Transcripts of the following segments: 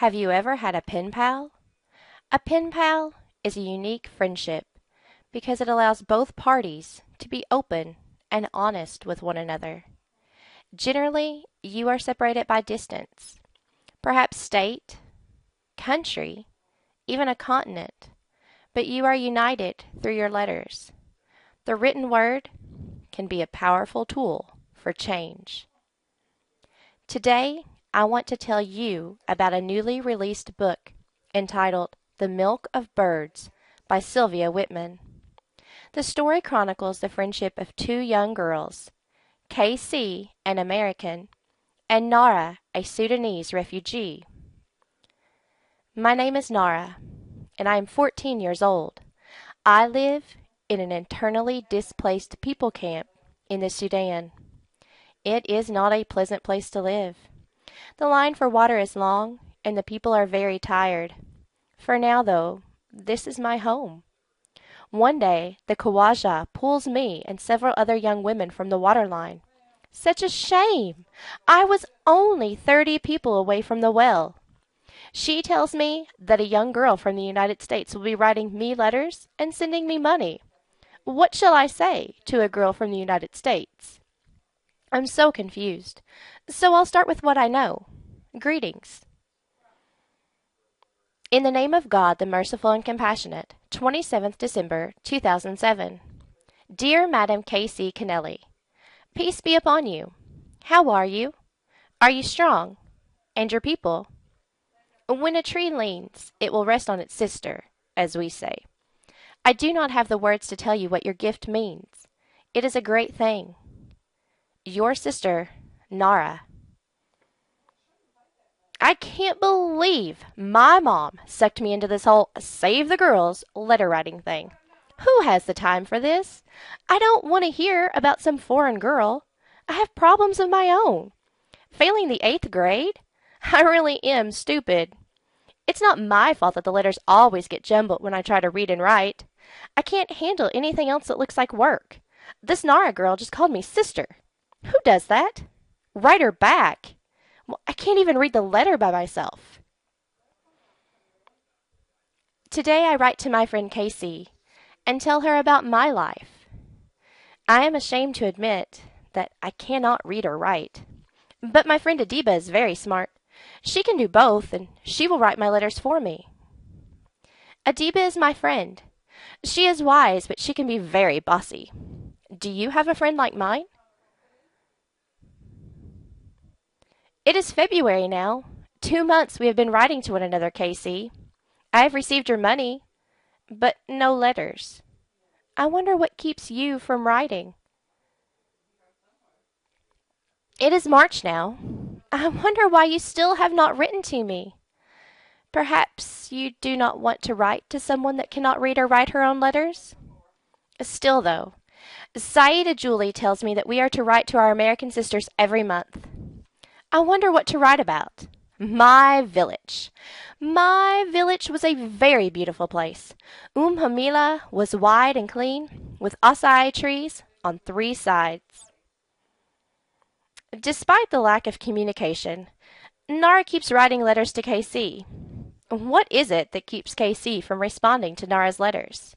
Have you ever had a pen pal? A pen pal is a unique friendship because it allows both parties to be open and honest with one another. Generally, you are separated by distance, perhaps state, country, even a continent, but you are united through your letters. The written word can be a powerful tool for change. Today, I want to tell you about a newly released book entitled The Milk of Birds by Sylvia Whitman. The story chronicles the friendship of two young girls, KC, an American, and Nara, a Sudanese refugee. My name is Nara, and I am 14 years old. I live in an internally displaced people camp in the Sudan. It is not a pleasant place to live. The line for water is long, and the people are very tired. For now, though, this is my home. One day, the Kawaja pulls me and several other young women from the water line. Such a shame! I was only 30 people away from the well. She tells me that a young girl from the United States will be writing me letters and sending me money. What shall I say to a girl from the United States? I'm so confused. So I'll start with what I know. Greetings. In the name of God, the merciful and compassionate, 27th December, 2007. Dear Madam K.C. Kennelly, peace be upon you. How are you? Are you strong? And your people? When a tree leans, it will rest on its sister, as we say. I do not have the words to tell you what your gift means. It is a great thing. Your sister, Nara. I can't believe my mom sucked me into this whole save the girls letter writing thing. Who has the time for this? I don't want to hear about some foreign girl. I have problems of my own. Failing the 8th grade? I really am stupid. It's not my fault that the letters always get jumbled when I try to read and write. I can't handle anything else that looks like work. This Nara girl just called me sister. Who does that? Write her back. Well, I can't even read the letter by myself. Today I write to my friend Casey and tell her about my life. I am ashamed to admit that I cannot read or write. But my friend Adiba is very smart. She can do both, and she will write my letters for me. Adiba is my friend. She is wise, but she can be very bossy. Do you have a friend like mine? It is February now. 2 months we have been writing to one another, Casey. I have received your money, but no letters. I wonder what keeps you from writing. It is March now. I wonder why you still have not written to me. Perhaps you do not want to write to someone that cannot read or write her own letters? Still, though, Saida Julie tells me that we are to write to our American sisters every month. I wonder what to write about. My village. My village was a very beautiful place. Hamila was wide and clean, with acai trees on 3 sides. Despite the lack of communication, Nara keeps writing letters to KC. What is it that keeps KC from responding to Nara's letters?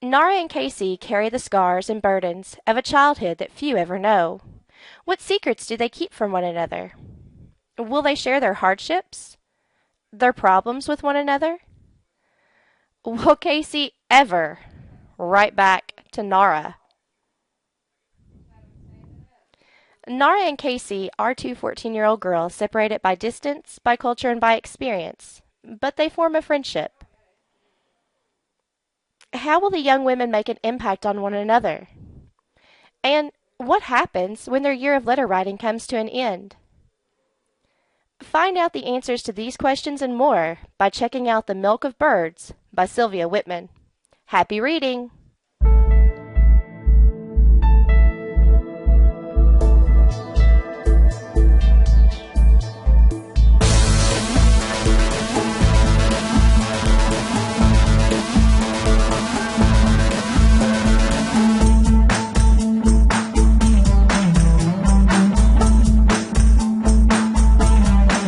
Nara and KC carry the scars and burdens of a childhood that few ever know. What secrets do they keep from one another? Will they share their hardships? Their problems with one another? Will Casey ever write back to Nara? Nara and Casey are two 14-year-old girls separated by distance, by culture, and by experience, but they form a friendship. How will the young women make an impact on one another? And what happens when their year of letter writing comes to an end? Find out the answers to these questions and more by checking out The Milk of Birds by Sylvia Whitman. Happy reading!